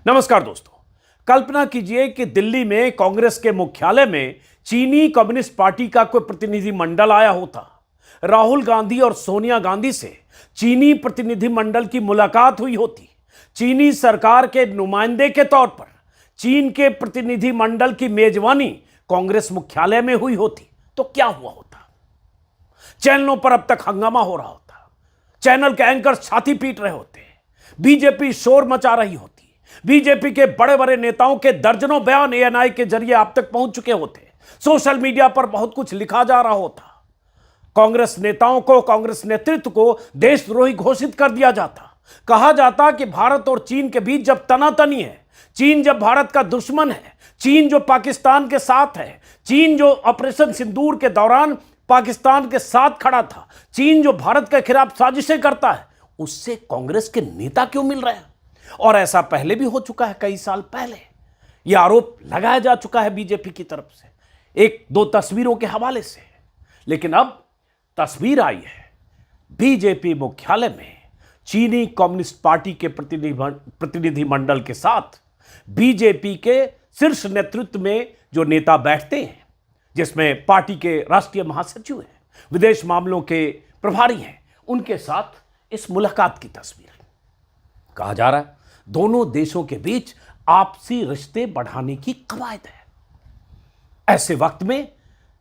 नमस्कार दोस्तों। कल्पना कीजिए कि दिल्ली में कांग्रेस के मुख्यालय में चीनी कम्युनिस्ट पार्टी का कोई प्रतिनिधि मंडल आया होता। राहुल गांधी और सोनिया गांधी से चीनी प्रतिनिधि मंडल की मुलाकात हुई होती। चीनी सरकार के नुमाइंदे के तौर पर चीन के प्रतिनिधि मंडल की मेजबानी कांग्रेस मुख्यालय में हुई होती तो क्या हुआ होता? चैनलों पर अब तक हंगामा हो रहा होता, चैनल के एंकर छाती पीट रहे होते, बीजेपी शोर मचा रही होती, बीजेपी के बड़े बड़े नेताओं के दर्जनों बयान एएनआई के जरिए आप तक पहुंच चुके होते, सोशल मीडिया पर बहुत कुछ लिखा जा रहा होता, कांग्रेस नेताओं को, कांग्रेस नेतृत्व को देशद्रोही घोषित कर दिया जाता, कहा जाता कि भारत और चीन के बीच जब तनातनी है, चीन जब भारत का दुश्मन है, चीन जो पाकिस्तान के साथ है, चीन जो ऑपरेशन सिंदूर के दौरान पाकिस्तान के साथ खड़ा था, चीन जो भारत के खिलाफ साजिशें करता है, उससे कांग्रेस के नेता क्यों मिल रहे हैं? और ऐसा पहले भी हो चुका है, कई साल पहले यह आरोप लगाया जा चुका है बीजेपी की तरफ से, एक दो तस्वीरों के हवाले से। लेकिन अब तस्वीर आई है बीजेपी मुख्यालय में चीनी कम्युनिस्ट पार्टी के प्रतिनिधि मंडल के साथ बीजेपी के शीर्ष नेतृत्व में जो नेता बैठते हैं, जिसमें पार्टी के राष्ट्रीय महासचिव हैं, विदेश मामलों के प्रभारी हैं, उनके साथ इस मुलाकात की तस्वीर। कहा जा रहा है दोनों देशों के बीच आपसी रिश्ते बढ़ाने की कवायद है। ऐसे वक्त में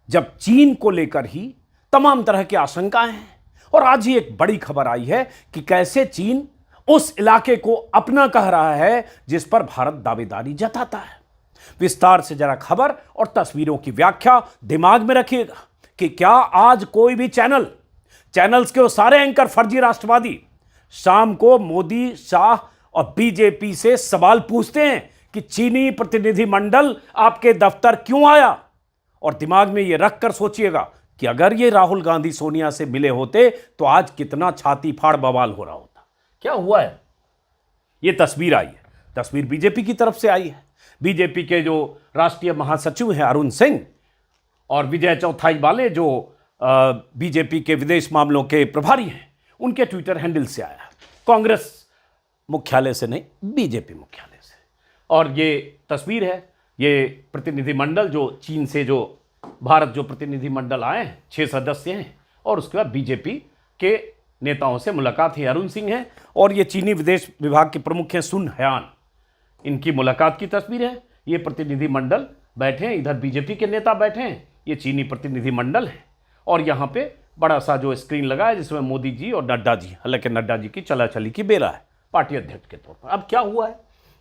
जब चीन को लेकर ही तमाम तरह की आशंकाएं हैं, और आज ही एक बड़ी खबर आई है कि कैसे चीन उस इलाके को अपना कह रहा है जिस पर भारत दावेदारी जताता है। विस्तार से जरा खबर और तस्वीरों की व्याख्या दिमाग में रखिएगा कि क्या आज कोई भी चैनल्स के वो सारे एंकर फर्जी राष्ट्रवादी शाम को मोदी, शाह और बीजेपी से सवाल पूछते हैं कि चीनी प्रतिनिधि मंडल आपके दफ्तर क्यों आया? और दिमाग में यह रखकर सोचिएगा कि अगर ये राहुल गांधी सोनिया से मिले होते तो आज कितना छाती फाड़ बवाल हो रहा होता। क्या हुआ है? यह तस्वीर आई है, तस्वीर बीजेपी की तरफ से आई है। बीजेपी के जो राष्ट्रीय महासचिव हैं अरुण सिंह और विजय चौथाई वाले जो बीजेपी के विदेश मामलों के प्रभारी हैं, उनके ट्विटर हैंडल से आया, कांग्रेस मुख्यालय से नहीं, बीजेपी मुख्यालय से। और ये तस्वीर है, ये प्रतिनिधिमंडल जो चीन से जो भारत जो प्रतिनिधिमंडल आए हैं, 6 सदस्य हैं, और उसके बाद बीजेपी के नेताओं से मुलाकात है। अरुण सिंह हैं और ये चीनी विदेश विभाग के प्रमुख हैं सुन हयान, इनकी मुलाकात की तस्वीर है। ये प्रतिनिधिमंडल बैठे हैं, इधर बीजेपी के नेता बैठे हैं, ये चीनी प्रतिनिधिमंडल है, और यहाँ पे बड़ा सा जो स्क्रीन लगा है जिसमें मोदी जी और नड्डा जी, हालांकि नड्डा जी की चला-चली की बेला है पार्टी अध्यक्ष के तौर पर। अब क्या हुआ है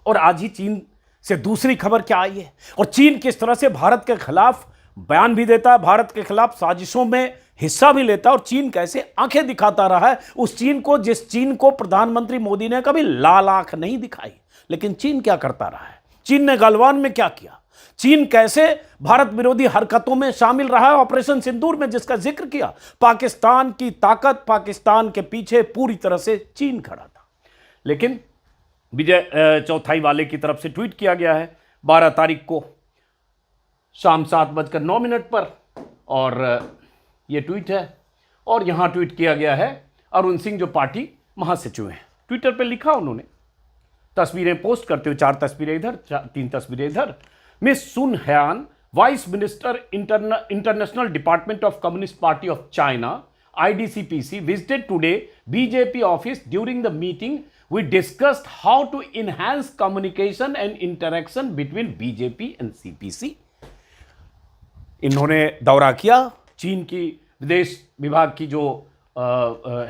और आज ही चीन से दूसरी खबर क्या आई है, और चीन किस तरह से भारत के खिलाफ बयान भी देता है, भारत के खिलाफ साजिशों में हिस्सा भी लेता है, और चीन कैसे आंखें दिखाता रहा है उस चीन को जिस चीन को प्रधानमंत्री मोदी ने कभी लाल आंख नहीं दिखाई। लेकिन चीन क्या करता रहा है, चीन ने गलवान में क्या किया, चीन कैसे भारत विरोधी हरकतों में शामिल रहा है, ऑपरेशन सिंदूर में जिसका जिक्र किया, पाकिस्तान की ताकत, पाकिस्तान के पीछे पूरी तरह से चीन खड़ा था। लेकिन विजय चौथाई वाले की तरफ से ट्वीट किया गया है 12 तारीख को शाम 7:09 पर, और ये ट्वीट है, और यहां ट्वीट किया गया है अरुण सिंह जो पार्टी महासचिव हैं, ट्विटर पर लिखा उन्होंने, तस्वीरें पोस्ट करते हुए, 4 तस्वीरें इधर, 3 तस्वीरें इधर। Miss soon Hayyan, vice minister international department of communist party of China IDCPC visited today BJP office. During the meeting we discussed how to enhance communication and interaction between BJP and CPC. इन्होंने दौरा किया, चीन की विदेश विभाग की जो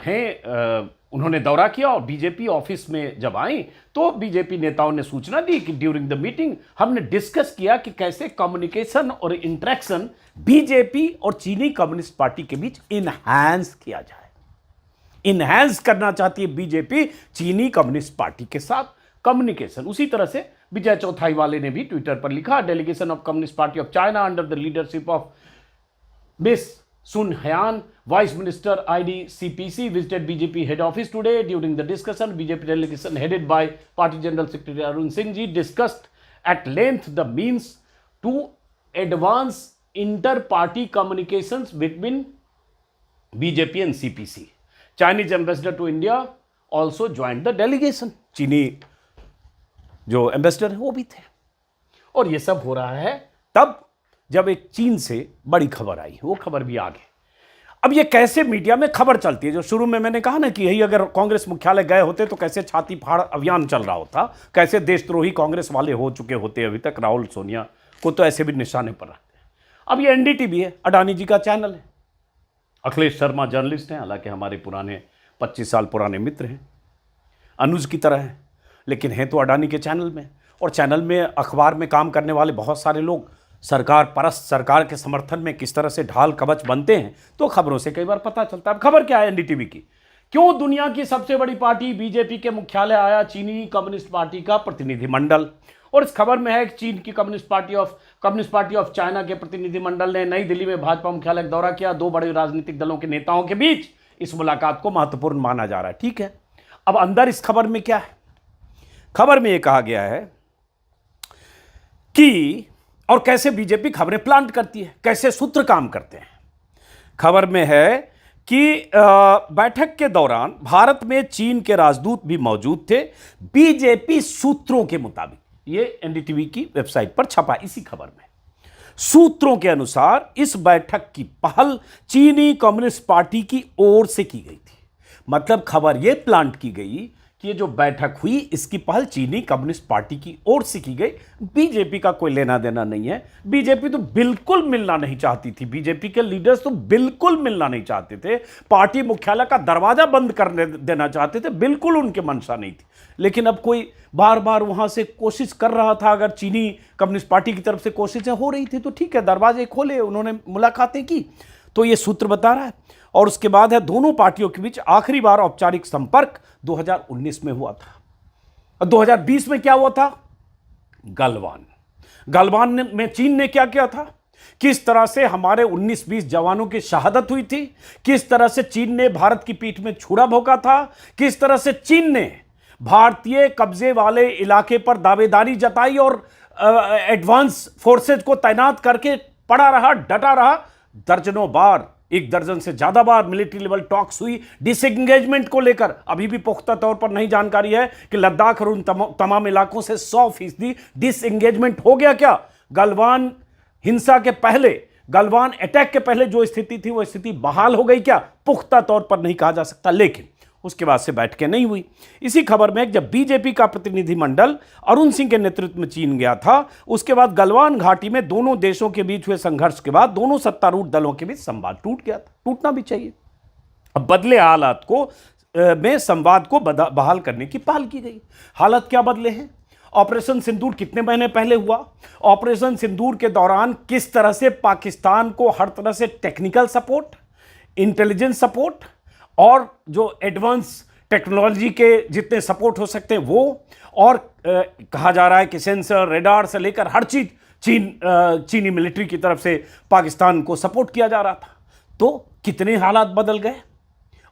हैं उन्होंने दौरा किया, और बीजेपी ऑफिस में जब आई तो बीजेपी नेताओं ने सूचना दी कि ड्यूरिंग द मीटिंग हमने डिस्कस किया कि कैसे कम्युनिकेशन और इंटरेक्शन बीजेपी और चीनी कम्युनिस्ट पार्टी के बीच इनहैंस किया जाए। इनहैंस करना चाहती है बीजेपी चीनी कम्युनिस्ट पार्टी के साथ कम्युनिकेशन। उसी तरह से विजय चौथाई वाले ने भी ट्विटर पर लिखा, delegation of communist party of China under the leadership of miss Sun Hyan, Vice Minister IDCPC, visited BJP head office today. During the discussion, BJP delegation headed by Party General Secretary Arun Singh ji discussed at length the means to advance inter-party communications between BJP and CPC. Chinese ambassador to India also joined the delegation. चीनी जो ambassador है वो भी थे। और ये सब हो रहा है तब जब एक चीन से बड़ी खबर आई, वो खबर भी आगे। अब ये कैसे मीडिया में खबर चलती है, जो शुरू में मैंने कहा ना कि यही अगर कांग्रेस मुख्यालय गए होते तो कैसे छाती फाड़ अभियान चल रहा होता, कैसे देशद्रोही कांग्रेस वाले हो चुके होते अभी तक, राहुल सोनिया को तो ऐसे भी निशाने पर रखते हैं। अब ये एनडीटीवी है, अडानी जी का चैनल है। अखिलेश शर्मा जर्नलिस्ट हैं, हालांकि हमारे पुराने 25 साल पुराने मित्र हैं, अनुज की तरह हैं, लेकिन हैं तो अडानी के चैनल में। और चैनल में अखबार में काम करने वाले बहुत सारे लोग सरकार परस्त, सरकार के समर्थन में किस तरह से ढाल कवच बनते हैं, तो खबरों से कई बार पता चलता है। अब खबर क्या है एनडीटीवी की, क्यों दुनिया की सबसे बड़ी पार्टी बीजेपी के मुख्यालय आया चीनी कम्युनिस्ट पार्टी का प्रतिनिधिमंडल। और इस खबर में है कि चीन की कम्युनिस्ट पार्टी ऑफ चाइना के प्रतिनिधिमंडल ने नई दिल्ली में भाजपा मुख्यालय का दौरा किया। दो बड़े राजनीतिक दलों के नेताओं के बीच इस मुलाकात को महत्वपूर्ण माना जा रहा है। ठीक है, अब अंदर इस खबर में क्या है? खबर में यह कहा गया है कि और कैसे बीजेपी खबरें प्लांट करती है, कैसे सूत्र काम करते हैं। खबर में है कि बैठक के दौरान भारत में चीन के राजदूत भी मौजूद थे। बीजेपी सूत्रों के मुताबिक, ये एनडीटीवी की वेबसाइट पर छपा इसी खबर में, सूत्रों के अनुसार इस बैठक की पहल चीनी कम्युनिस्ट पार्टी की ओर से की गई थी। मतलब खबर यह प्लांट की गई कि ये जो बैठक हुई इसकी पहल चीनी कम्युनिस्ट पार्टी की ओर से की गई। बीजेपी का कोई लेना देना नहीं है। बीजेपी तो बिल्कुल मिलना नहीं चाहती थी, बीजेपी के लीडर्स तो बिल्कुल मिलना नहीं चाहते थे, पार्टी मुख्यालय का दरवाजा बंद करने देना चाहते थे, बिल्कुल उनके मंशा नहीं थी। लेकिन अब कोई बार बार वहां से कोशिश कर रहा था, अगर चीनी कम्युनिस्ट पार्टी की तरफ से कोशिशें हो रही थी तो ठीक है, दरवाजे खोले, उन्होंने मुलाकातें की। तो ये सूत्र बता रहा है। और उसके बाद है दोनों पार्टियों के बीच आखिरी बार औपचारिक संपर्क 2019 में हुआ था। और 2020 में क्या हुआ था? गलवान में चीन ने क्या किया था, किस तरह से हमारे 19-20 जवानों की शहादत हुई थी, किस तरह से चीन ने भारत की पीठ में छुरा भोंका था, किस तरह से चीन ने भारतीय कब्जे वाले इलाके पर दावेदारी जताई और एडवांस फोर्सेज को तैनात करके पड़ा रहा, डटा रहा। दर्जनों बार, 1 दर्जन से ज्यादा बार मिलिट्री लेवल टॉक्स हुई डिसएंगेजमेंट को लेकर। अभी भी पुख्ता तौर पर नहीं जानकारी है कि लद्दाख और उन तमाम इलाकों से 100% डिसएंगेजमेंट हो गया क्या। गलवान हिंसा के पहले, गलवान अटैक के पहले जो स्थिति थी वो स्थिति बहाल हो गई क्या? पुख्ता तौर पर नहीं कहा जा सकता, लेकिन उसके बाद से बैठकें नहीं हुई। इसी खबर में जब बीजेपी का प्रतिनिधिमंडल अरुण सिंह के नेतृत्व में चीन गया था, उसके बाद गलवान घाटी में दोनों देशों के बीच हुए संघर्ष के बाद दोनों सत्तारूढ़ दलों के बीच संवाद टूट गया था। टूटना भी चाहिए। अब बदले हालात को में संवाद को बहाल करने की पहल की गई। हालात क्या बदले हैं? ऑपरेशन सिंदूर कितने महीने पहले हुआ? ऑपरेशन सिंदूर के दौरान किस तरह से पाकिस्तान को हर तरह से टेक्निकल सपोर्ट, इंटेलिजेंस सपोर्ट और जो एडवांस टेक्नोलॉजी के जितने सपोर्ट हो सकते हैं वो, और कहा जा रहा है कि सेंसर, रेडार से लेकर हर चीज चीनी मिलिट्री की तरफ से पाकिस्तान को सपोर्ट किया जा रहा था। तो कितने हालात बदल गए।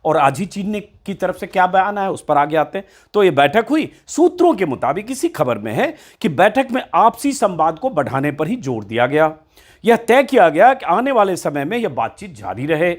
और आज ही चीन ने की तरफ से क्या बयान आया उस पर आगे आते हैं। तो ये बैठक हुई, सूत्रों के मुताबिक इसी खबर में है कि बैठक में आपसी संवाद को बढ़ाने पर ही जोर दिया गया। यह तय किया गया कि आने वाले समय में यह बातचीत जारी रहे।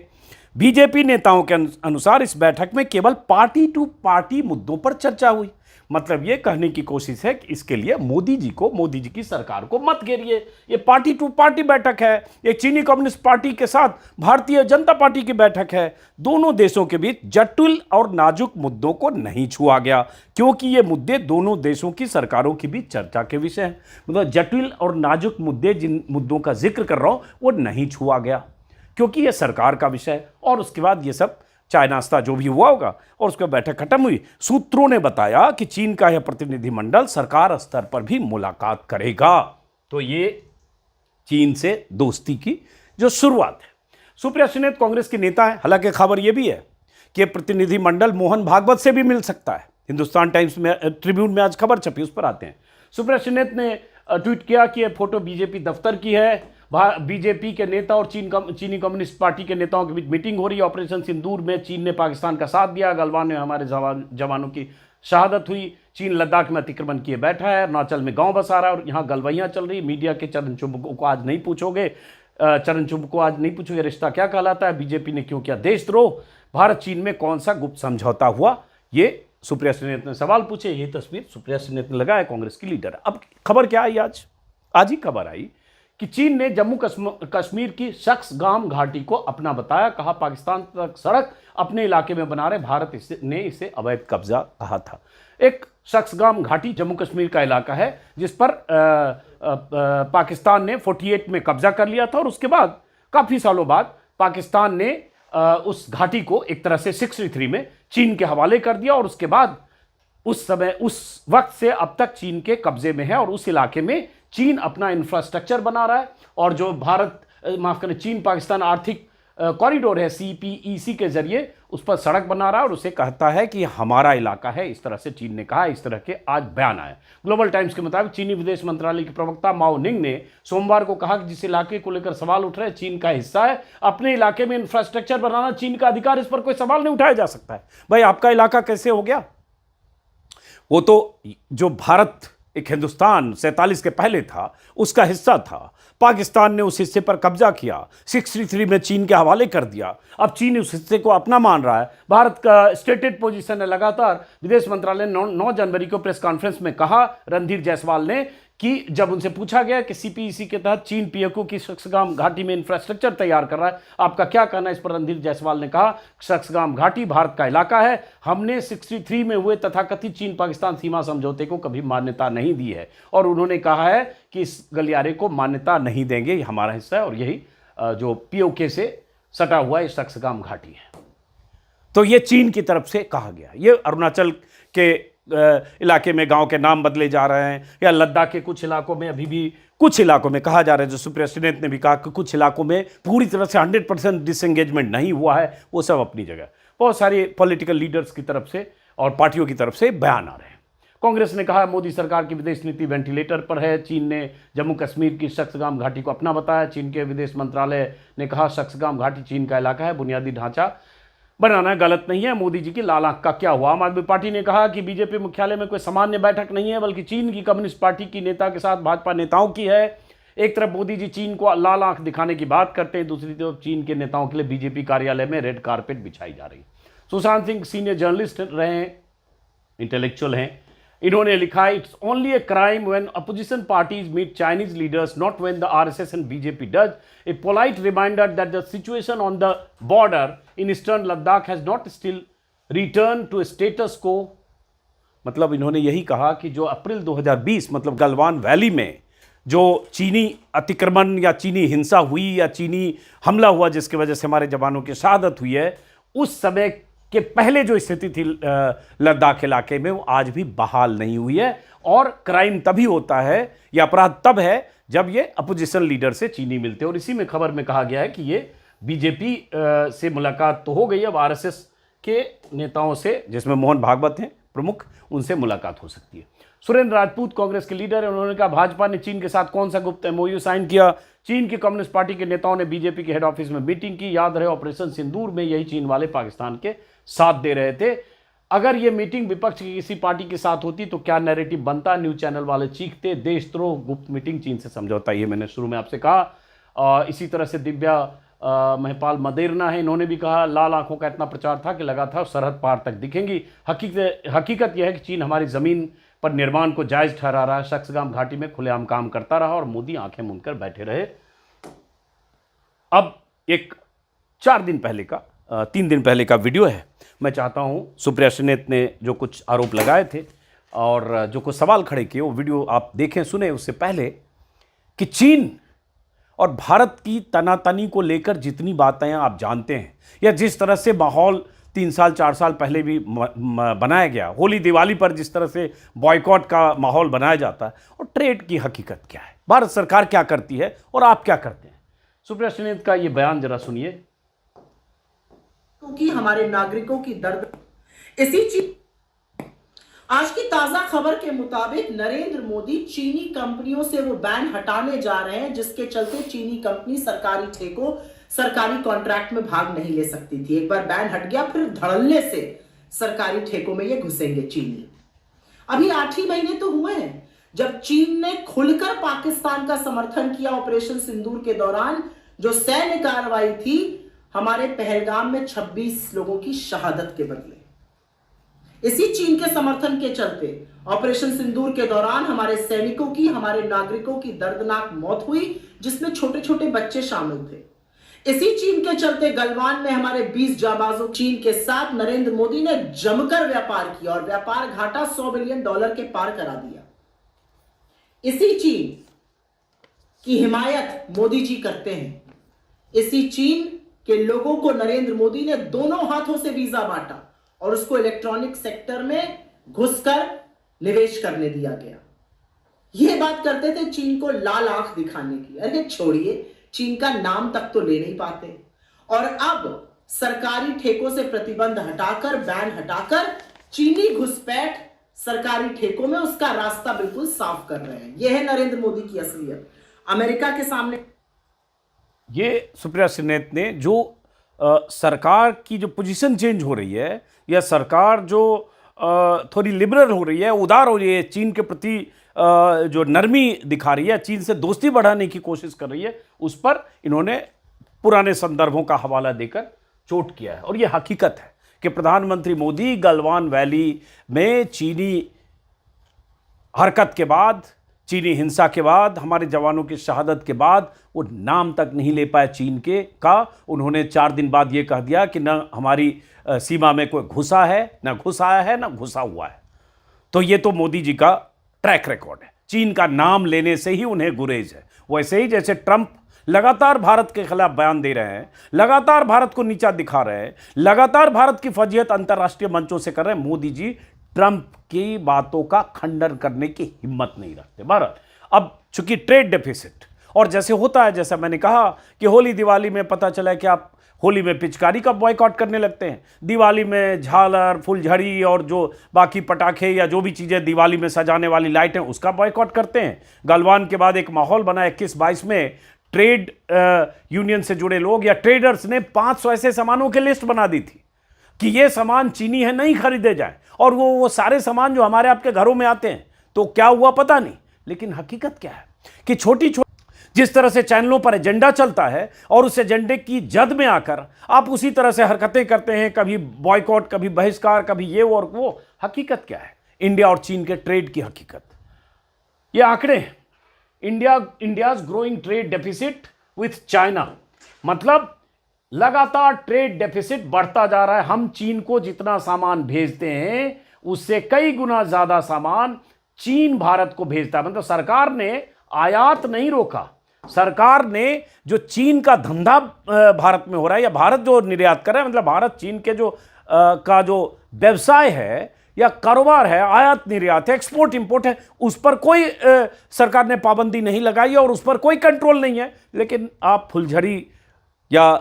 बीजेपी नेताओं के अनुसार इस बैठक में केवल पार्टी टू पार्टी मुद्दों पर चर्चा हुई। मतलब यह कहने की कोशिश है कि इसके लिए मोदी जी की सरकार को मत घेरिए। ये पार्टी टू पार्टी बैठक है, एक चीनी कम्युनिस्ट पार्टी के साथ भारतीय जनता पार्टी की बैठक है। दोनों देशों के बीच जटिल और नाजुक मुद्दों को नहीं छुआ गया, क्योंकि ये मुद्दे दोनों देशों की सरकारों के बीच चर्चा के विषय हैं। मतलब जटिल और नाजुक मुद्दे, जिन मुद्दों का जिक्र कर रहा हूं, वो नहीं छुआ गया क्योंकि ये सरकार का विषय है। और उसके बाद ये सब चाय नाश्ता जो भी हुआ होगा और उसके बैठक खत्म हुई। सूत्रों ने बताया कि चीन का यह प्रतिनिधिमंडल सरकार स्तर पर भी मुलाकात करेगा। तो ये चीन से दोस्ती की जो शुरुआत है। सुप्रिया सुलेह कांग्रेस के नेता है। हालांकि खबर यह भी है कि प्रतिनिधिमंडल मोहन भागवत से भी मिल सकता है। हिंदुस्तान टाइम्स में, ट्रिब्यून में आज खबर छपी, उस पर आते हैं। सुप्रिया सुलेह ने ट्वीट किया कि यह फोटो बीजेपी दफ्तर की है। बीजेपी के नेता और चीनी कम्युनिस्ट पार्टी के नेताओं के बीच मीटिंग हो रही है। ऑपरेशन सिंदूर में चीन ने पाकिस्तान का साथ दिया। गलवान में हमारे जवानों की शहादत हुई। चीन लद्दाख में अतिक्रमण किए बैठा है। अरुणाचल में गांव बसा रहा है और यहाँ गलवैयाँ चल रही। मीडिया के चरण चुंबकों को आज नहीं पूछोगे रिश्ता क्या कहलाता है। बीजेपी ने क्यों किया देशद्रोह। भारत चीन में कौन सा गुप्त समझौता हुआ, ये सुप्रिया श्रीनेत ने सवाल पूछे। ये तस्वीर सुप्रिया श्रीनेत ने लगाया, कांग्रेस की लीडर। अब खबर क्या आई, आज ही खबर आई कि चीन ने जम्मू कश्मीर की शक्सगाम घाटी को अपना बताया। कहा पाकिस्तान तक सड़क अपने इलाके में बना रहे, भारत ने इसे अवैध कब्जा कहा था। एक शक्सगाम घाटी जम्मू कश्मीर का इलाका है जिस पर पाकिस्तान ने 48 में कब्जा कर लिया था और उसके बाद काफी सालों बाद पाकिस्तान ने उस घाटी को एक तरह से 63 में चीन के हवाले कर दिया और उसके बाद उस वक्त से अब तक चीन के कब्जे में है और उस इलाके में चीन अपना इंफ्रास्ट्रक्चर बना रहा है। और जो चीन पाकिस्तान आर्थिक कॉरिडोर है CPEC के जरिए उस पर सड़क बना रहा है और उसे कहता है कि हमारा इलाका है, इस तरह से चीन ने कहा। इस तरह के आज बयान आए। ग्लोबल टाइम्स के मुताबिक चीनी विदेश मंत्रालय के प्रवक्ता माओ निंग ने सोमवार को कहा कि जिस इलाके को लेकर सवाल उठ रहे हैं चीन का हिस्सा है, अपने इलाके में इंफ्रास्ट्रक्चर बनाना चीन का अधिकार, इस पर कोई सवाल नहीं उठाया जा सकता है। भाई आपका इलाका कैसे हो गया? वो तो जो भारत एक हिंदुस्तान 47 के पहले था उसका हिस्सा था। पाकिस्तान ने उस हिस्से पर कब्जा किया, 63 में चीन के हवाले कर दिया। अब चीन उस हिस्से को अपना मान रहा है। भारत का स्टेटेड पोजीशन है लगातार। विदेश मंत्रालय ने 9 जनवरी को प्रेस कॉन्फ्रेंस में कहा, रणधीर जायसवाल ने, कि जब उनसे पूछा गया कि CPEC के तहत चीन POK की शक्सगाम घाटी में इंफ्रास्ट्रक्चर तैयार कर रहा है, आपका क्या कहना है इस पर? रणधीर जायसवाल ने कहा शक्सगाम घाटी भारत का इलाका है। हमने 63 में हुए तथाकथित चीन पाकिस्तान सीमा समझौते को कभी मान्यता नहीं दी है और उन्होंने कहा है कि इस गलियारे को मान्यता नहीं देंगे, ये हमारा हिस्सा है और यही जो POK से सटा हुआ है शक्सगाम घाटी है। तो ये चीन की तरफ से कहा गया। ये अरुणाचल के इलाके में गांव के नाम बदले जा रहे हैं, या लद्दाख के कुछ इलाकों में अभी भी कुछ इलाकों में कहा जा रहा है, जो सुप्रिया श्रीनेत ने भी कहा कि कुछ इलाकों में पूरी तरह से 100% डिसएंगेजमेंट नहीं हुआ है, वो सब अपनी जगह। बहुत सारे पॉलिटिकल लीडर्स की तरफ से और पार्टियों की तरफ से बयान आ रहे हैं। कांग्रेस ने कहा मोदी सरकार की विदेश नीति वेंटिलेटर पर है। चीन ने जम्मू कश्मीर की शक्सगाम घाटी को अपना बताया। चीन के विदेश मंत्रालय ने कहा शक्सगाम घाटी चीन का इलाका है, बुनियादी ढांचा बनाना गलत नहीं है। मोदी जी की लाल आंख का क्या हुआ? आम आदमी पार्टी ने कहा कि बीजेपी मुख्यालय में कोई सामान्य बैठक नहीं है, बल्कि चीन की कम्युनिस्ट पार्टी की नेता के साथ भाजपा नेताओं की है। एक तरफ मोदी जी चीन को लाल आंख दिखाने की बात करते हैं, दूसरी तरफ चीन के नेताओं के लिए बीजेपी कार्यालय में रेड कारपेट बिछाई जा रही। सुशांत सिंह सीनियर जर्नलिस्ट रहे हैं, इंटेलेक्चुअल हैं। इन्होंने लिखा है it's only a crime when opposition parties meet Chinese leaders, not when the RSS and BJP does. A polite reminder that the situation on the border in eastern Ladakh has not still return to status quo. मतलब इन्होंने यही कहा कि जो अप्रैल 2020 मतलब Galwan valley में जो चीनी अतिक्रमण या चीनी हिंसा हुई या चीनी हमला हुआ जिसकी वजह से हमारे जवानों की शहादत हुई है, उस समय के पहले जो स्थिति थी लद्दाख इलाके में, वो आज भी बहाल नहीं हुई है। और क्राइम तभी होता है या अपराध तब है जब ये अपोजिशन लीडर से चीनी मिलते हैं। और इसी में खबर में कहा गया है कि ये बीजेपी से मुलाकात तो हो गई, अब RSS के नेताओं से, जिसमें मोहन भागवत हैं प्रमुख, उनसे मुलाकात हो सकती है। सुरेंद्र राजपूत कांग्रेस के लीडर हैं, उन्होंने कहा भाजपा ने चीन के साथ कौन सा गुप्त MOU साइन किया? चीन की कम्युनिस्ट पार्टी के नेताओं ने बीजेपी के हेड ऑफिस में मीटिंग की। याद रहे ऑपरेशन सिंदूर में यही चीन वाले पाकिस्तान के साथ दे रहे थे। अगर ये मीटिंग विपक्ष की किसी पार्टी के साथ होती तो क्या नैरेटिव बनता? न्यूज चैनल वाले चीखते देशद्रोह, गुप्त मीटिंग, चीन से समझौता। ये मैंने शुरू में आपसे कहा। इसी तरह से दिव्या महिपाल मदेरना है, इन्होंने भी कहा लाल आंखों का इतना प्रचार था कि लगा था सरहद पार तक दिखेंगी। हकीकत यह है कि चीन हमारी जमीन पर निर्माण को जायज ठहरा रहा है, शक्सगाम घाटी में खुलेआम काम करता रहा और मोदी आंखें मूंदकर बैठे रहे। अब एक 3 दिन पहले का वीडियो है। मैं चाहता हूं सुप्रिया श्रीनेत ने जो कुछ आरोप लगाए थे और जो कुछ सवाल खड़े किए, वो वीडियो आप देखें सुने। उससे पहले कि चीन और भारत की तनातनी को लेकर जितनी बातें आप जानते हैं या जिस तरह से माहौल 3 साल 4 साल पहले भी बनाया गया, होली दिवाली पर जिस तरह से बॉयकॉट का माहौल बनाया जाता है, और ट्रेड की हकीकत क्या है, भारत सरकार क्या करती है और आप क्या करते हैं। सुप्रिया श्रीनेत का ये बयान जरा सुनिए। क्योंकि हमारे नागरिकों की दर्द इसी चीज। आज की ताजा खबर के मुताबिक नरेंद्र मोदी चीनी कंपनियों से वो बैन हटाने जा रहे हैं जिसके चलते चीनी कंपनी सरकारी ठेकों, सरकारी कॉन्ट्रैक्ट में भाग नहीं ले सकती थी। एक बार बैन हट गया, फिर धड़ल्ले से सरकारी ठेकों में ये घुसेंगे चीनी। अभी 8 ही महीने तो हुए हैं जब चीन ने खुलकर पाकिस्तान का समर्थन किया ऑपरेशन सिंदूर के दौरान, जो सैन्य कार्रवाई थी हमारे पहलगाम में 26 लोगों की शहादत के बदले। इसी चीन के समर्थन के चलते ऑपरेशन सिंदूर के दौरान हमारे सैनिकों की, हमारे नागरिकों की दर्दनाक मौत हुई, जिसमें छोटे छोटे बच्चे शामिल थे। इसी चीन के चलते गलवान में हमारे 20 जाबाजों, चीन के साथ नरेंद्र मोदी ने जमकर व्यापार किया और व्यापार घाटा $100 बिलियन के पार करा दिया। इसी चीन की हिमायत मोदी जी करते हैं। इसी चीन के लोगों को नरेंद्र मोदी ने दोनों हाथों से वीजा बांटा और उसको इलेक्ट्रॉनिक सेक्टर में घुसकर निवेश करने दिया गया। यह बात करते थे चीन को लाल आंख दिखाने की। अरे छोड़िए, चीन का नाम तक तो ले नहीं पाते। और अब सरकारी ठेकों से प्रतिबंध हटाकर, बैन हटाकर चीनी घुसपैठ सरकारी ठेकों में उसका रास्ता बिल्कुल साफ कर रहे हैं। यह है नरेंद्र मोदी की असलियत। अमेरिका के सामने ये सुप्रिया श्रीनेत ने जो सरकार की जो पोजीशन चेंज हो रही है, या सरकार जो थोड़ी लिबरल हो रही है, उदार हो रही है, चीन के प्रति जो नरमी दिखा रही है, चीन से दोस्ती बढ़ाने की कोशिश कर रही है, उस पर इन्होंने पुराने संदर्भों का हवाला देकर चोट किया है। और ये हकीकत है कि प्रधानमंत्री मोदी गलवान वैली में चीनी हरकत के बाद, चीनी हिंसा के बाद, हमारे जवानों की शहादत के बाद वो नाम तक नहीं ले पाए चीन के का। उन्होंने 4 दिन बाद ये कह दिया कि न हमारी सीमा में कोई घुसा है, न घुस आया है, न घुसा हुआ है। तो ये तो मोदी जी का ट्रैक रिकॉर्ड है। चीन का नाम लेने से ही उन्हें गुरेज है। वैसे ही जैसे ट्रंप लगातार भारत के खिलाफ बयान दे रहे हैं, लगातार भारत को नीचा दिखा रहे हैं, लगातार भारत की फजीहत अंतर्राष्ट्रीय मंचों से कर रहे हैं, मोदी जी ट्रंप की बातों का खंडन करने की हिम्मत नहीं रखते। बहरहाल अब चूंकि ट्रेड डेफिसिट, और जैसे होता है, जैसा मैंने कहा कि होली दिवाली में पता चला कि आप होली में पिचकारी का बॉयकॉट करने लगते हैं, दिवाली में झालर, फुलझड़ी और जो बाकी पटाखे या जो भी चीज़ें दिवाली में सजाने वाली लाइटें, उसका बॉयकॉट करते हैं। गलवान के बाद एक माहौल बना 21-22 में, ट्रेड यूनियन से जुड़े लोग या ट्रेडर्स ने 500 ऐसे सामानों की लिस्ट बना दी थी कि ये सामान चीनी है, नहीं खरीदे जाए। और वो सारे सामान जो हमारे आपके घरों में आते हैं, तो क्या हुआ पता नहीं। लेकिन हकीकत क्या है कि छोटी छोटी जिस तरह से चैनलों पर एजेंडा चलता है और उस एजेंडे की जद में आकर आप उसी तरह से हरकतें करते हैं, कभी बॉयकॉट, कभी बहिष्कार, कभी ये और वो। हकीकत क्या है इंडिया और चीन के ट्रेड की हकीकत? ये आंकड़े हैं। India's growing trade deficit with China, मतलब लगातार ट्रेड डेफिसिट बढ़ता जा रहा है। हम चीन को जितना सामान भेजते हैं उससे कई गुना ज्यादा सामान चीन भारत को भेजता है। मतलब सरकार ने आयात नहीं रोका, सरकार ने जो चीन का धंधा भारत में हो रहा है या भारत जो निर्यात कर रहा है, मतलब भारत चीन के जो का जो व्यवसाय है या कारोबार है, आयात निर्यात है, एक्सपोर्ट इंपोर्ट है, उस पर कोई सरकार ने पाबंदी नहीं लगाई और उस पर कोई कंट्रोल नहीं है। लेकिन आप फुलझड़ी या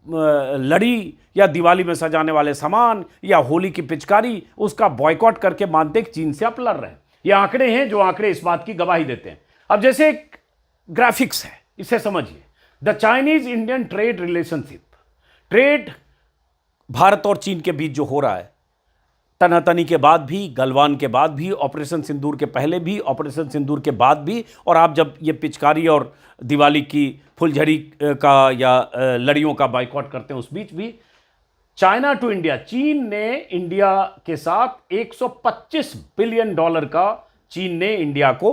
लड़ी या दिवाली में सजाने वाले सामान या होली की पिचकारी, उसका बॉयकॉट करके मानते कि चीन से आप लड़ रहे हैं। ये आंकड़े हैं जो आंकड़े इस बात की गवाही देते हैं। अब जैसे एक ग्राफिक्स है, इसे समझिए। The Chinese Indian trade relationship, trade Bharat और चीन के बीच जो हो रहा है, तनातनी के बाद भी, गलवान के बाद भी, ऑपरेशन सिंदूर के पहले भी, ऑपरेशन सिंदूर के बाद भी, और आप जब ये पिचकारी और दिवाली की फुलझड़ी का या लड़ियों का बाइकआउट करते हैं, उस बीच भी चाइना टू इंडिया, चीन ने इंडिया के साथ $125 बिलियन का चीन ने इंडिया को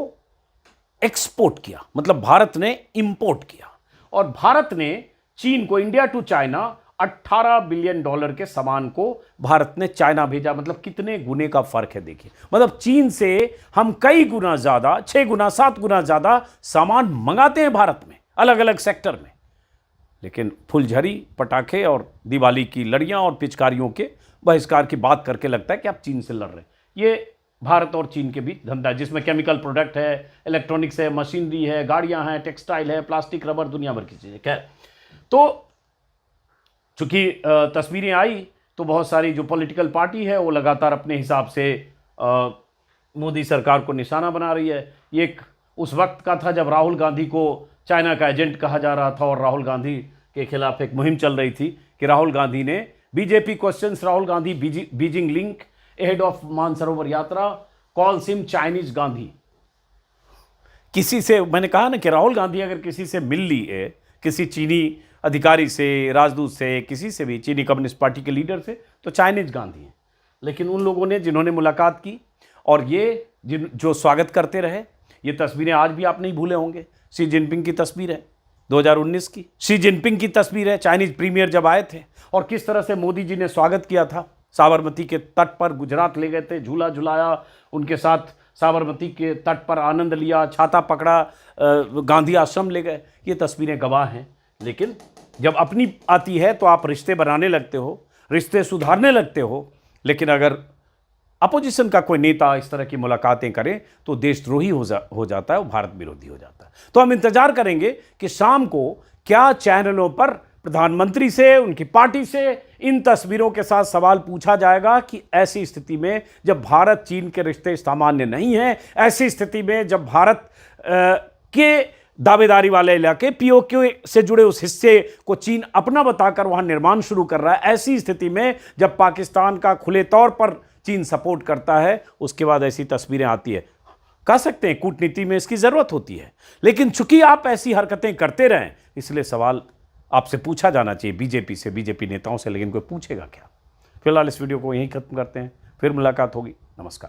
एक्सपोर्ट किया, मतलब भारत ने इंपोर्ट किया। और भारत ने चीन को, इंडिया टू चाइना, $18 बिलियन के सामान को भारत ने चाइना भेजा। मतलब कितने गुने का फर्क है देखिए। मतलब चीन से हम कई गुना ज्यादा, 6 गुना 7 गुना ज्यादा सामान मंगाते हैं भारत में, अलग अलग सेक्टर में। लेकिन फुलझड़ी, पटाखे और दिवाली की लड़ियां और पिचकारियों के बहिष्कार की बात करके लगता है कि आप चीन से लड़ रहे हैं। ये भारत और चीन के बीच धंधा, जिसमें केमिकल प्रोडक्ट है, इलेक्ट्रॉनिक्स है, मशीनरी है, गाड़ियां हैं, टेक्सटाइल है, प्लास्टिक, रबर, दुनिया भर की चीजें। खैर, तो चूंकि तस्वीरें आई तो बहुत सारी जो पॉलिटिकल पार्टी है वो लगातार अपने हिसाब से मोदी सरकार को निशाना बना रही है। ये एक उस वक्त का था जब राहुल गांधी को चाइना का एजेंट कहा जा रहा था और राहुल गांधी के खिलाफ एक मुहिम चल रही थी कि राहुल गांधी ने, BJP questions Rahul Gandhi Beijing link ahead of Mansarovar यात्रा, कॉल्स हिम चाइनीज गांधी। किसी से, मैंने कहा ना कि राहुल गांधी अगर किसी से मिल ली है, किसी चीनी अधिकारी से, राजदूत से, किसी से भी, चीनी कम्युनिस्ट पार्टी के लीडर से, तो चाइनीज गांधी हैं। लेकिन उन लोगों ने जिन्होंने मुलाकात की और ये जो स्वागत करते रहे, ये तस्वीरें आज भी आप नहीं भूले होंगे। शी जिनपिंग की तस्वीर है 2019 की, शी जिनपिंग की तस्वीर है चाइनीज प्रीमियर जब आए थे और किस तरह से मोदी जी ने स्वागत किया था। साबरमती के तट पर गुजरात ले गए थे, झूला झुलाया, उनके साथ साबरमती के तट पर आनंद लिया, छाता पकड़ा, गांधी आश्रम ले गए। ये तस्वीरें गवाह हैं। लेकिन जब अपनी आती है तो आप रिश्ते बनाने लगते हो, रिश्ते सुधारने लगते हो। लेकिन अगर अपोजिशन का कोई नेता इस तरह की मुलाकातें करे तो देशद्रोही हो जाता है, वो भारत विरोधी हो जाता है। तो हम इंतजार करेंगे कि शाम को क्या चैनलों पर प्रधानमंत्री से, उनकी पार्टी से इन तस्वीरों के साथ सवाल पूछा जाएगा कि ऐसी स्थिति में जब भारत चीन के रिश्ते सामान्य नहीं हैं, ऐसी स्थिति में जब भारत के दावेदारी वाले इलाके पीओके से जुड़े उस हिस्से को चीन अपना बताकर वहां निर्माण शुरू कर रहा है, ऐसी स्थिति में जब पाकिस्तान का खुले तौर पर चीन सपोर्ट करता है, उसके बाद ऐसी तस्वीरें आती है। कह सकते हैं कूटनीति में इसकी जरूरत होती है, लेकिन चूंकि आप ऐसी हरकतें करते रहें, इसलिए सवाल आपसे पूछा जाना चाहिए बीजेपी से, बीजेपी नेताओं से। लेकिन कोई पूछेगा क्या? फिलहाल इस वीडियो को यहीं खत्म करते हैं, फिर मुलाकात होगी। नमस्कार।